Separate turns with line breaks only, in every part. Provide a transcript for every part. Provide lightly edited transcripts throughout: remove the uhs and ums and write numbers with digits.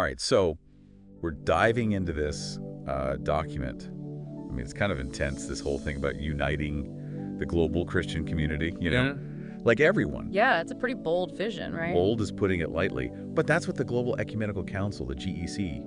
All right, so we're diving into this document. I mean, it's kind of intense, this whole thing about uniting the global Christian community, like everyone.
Yeah, it's a pretty bold vision, right?
Bold is putting it lightly, but that's what the Global Ecumenical Council, the GEC,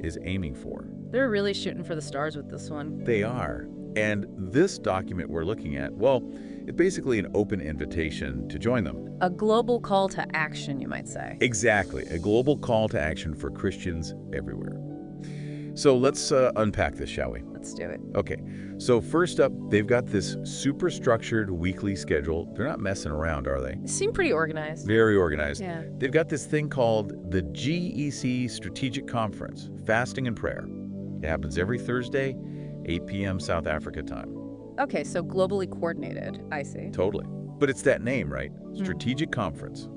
is aiming for.
They're really shooting for the stars with this one.
They are. And this document we're looking at, well, it's basically an open invitation to join them.
A global call to action, you might say.
Exactly. A global call to action for Christians everywhere. So let's unpack this, shall we?
Let's do it.
Okay. So first up, they've got this super structured weekly schedule. They're not messing around, are they?
They seem pretty organized.
Very organized.
Yeah.
They've got this thing called the GEC Strategic Conference, Fasting and Prayer. It happens every Thursday, 8 p.m. South Africa time.
Okay, so globally coordinated, I see.
Totally. But it's that name, right? Strategic Conference,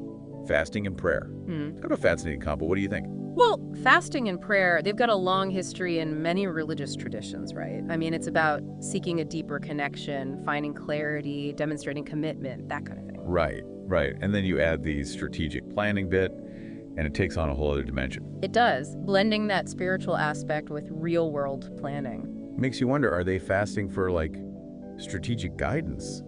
Fasting and Prayer. Kind of a fascinating combo. What do you think?
Well, fasting and prayer, they've got a long history in many religious traditions, right? I mean, it's about seeking a deeper connection, finding clarity, demonstrating commitment, that kind of thing.
Right, right. And then you add the strategic planning bit, and it takes on a whole other dimension.
It does, blending that spiritual aspect with real-world planning.
Makes you wonder, are they fasting for, like, strategic guidance?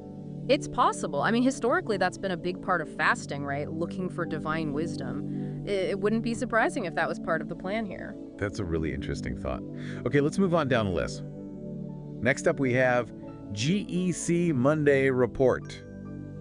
It's possible. I mean, historically, that's been a big part of fasting, right? Looking for divine wisdom. It wouldn't be surprising if that was part of the plan here.
That's a really interesting thought. Okay, let's move on down the list. Next up, we have GEC Monday Report.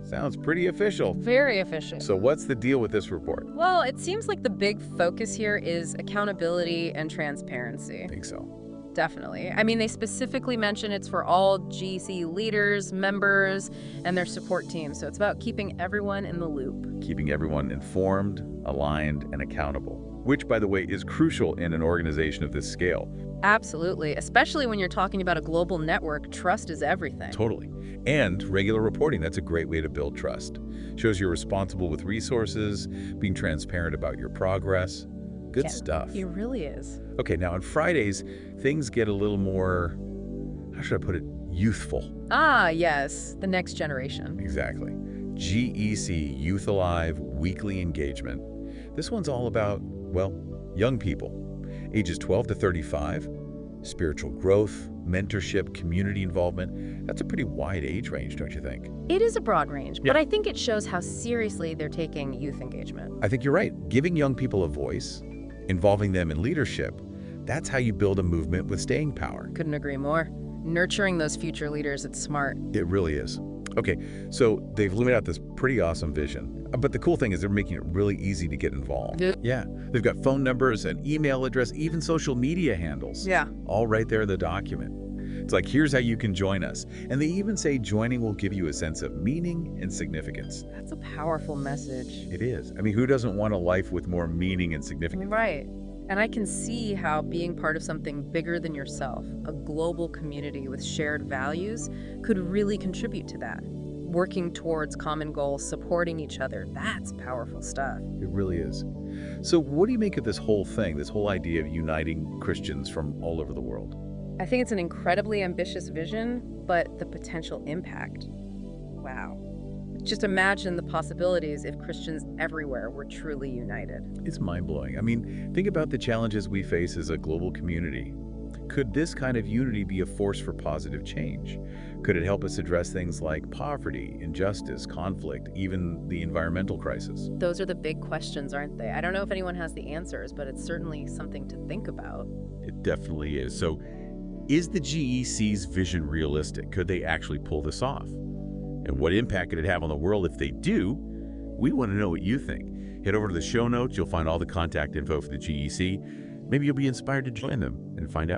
Sounds pretty official.
Very official.
So what's the deal with this report?
Well, it seems like the big focus here is accountability and transparency.
I think so.
Definitely. I mean, they specifically mention it's for all GEC leaders, members, and their support teams. So it's about keeping everyone in the loop.
Keeping everyone informed, aligned, and accountable, which, by the way, is crucial in an organization of this scale.
Absolutely. Especially when you're talking about a global network, trust is everything.
Totally. And regular reporting, that's a great way to build trust. Shows you're responsible with resources, being transparent about your progress. Good stuff.
It really is.
Okay, now on Fridays, things get a little more, how should I put it, youthful.
Ah, yes, the next generation.
Exactly. GEC Youth Alive Weekly Engagement. This one's all about, well, young people, ages 12 to 35, spiritual growth, mentorship, community involvement. That's a pretty wide age range, don't you think?
It is a broad range,
Yeah.
but I think it shows how seriously they're taking youth engagement.
I think you're right. Giving young people a voice, involving them in leadership, that's how you build a movement with staying power.
Couldn't agree more. Nurturing those future leaders, it's smart.
It really is. Okay, so they've laid out this pretty awesome vision. But the cool thing is they're making it really easy to get involved. Yeah, they've got phone numbers, an email address, even social media handles.
Yeah.
All right there in the document. It's like, here's how you can join us. And they even say joining will give you a sense of meaning and significance.
That's a powerful message.
It is. I mean, who doesn't want a life with more meaning and significance?
Right. And I can see how being part of something bigger than yourself, a global community with shared values, could really contribute to that. Working towards common goals, supporting each other, that's powerful stuff.
It really is. So what do you make of this whole thing, this whole idea of uniting Christians from all over the world?
I think it's an incredibly ambitious vision, but the potential impact, wow. Just imagine the possibilities if Christians everywhere were truly united.
It's mind-blowing. I mean, think about the challenges we face as a global community. Could this kind of unity be a force for positive change? Could it help us address things like poverty, injustice, conflict, even the environmental crisis?
Those are the big questions, aren't they? I don't know if anyone has the answers, but it's certainly something to think about.
It definitely is. So, is the GEC's vision realistic? Could they actually pull this off? And what impact could it have on the world if they do? We want to know what you think. Head over to the show notes. You'll find all the contact info for the GEC. Maybe you'll be inspired to join them and find out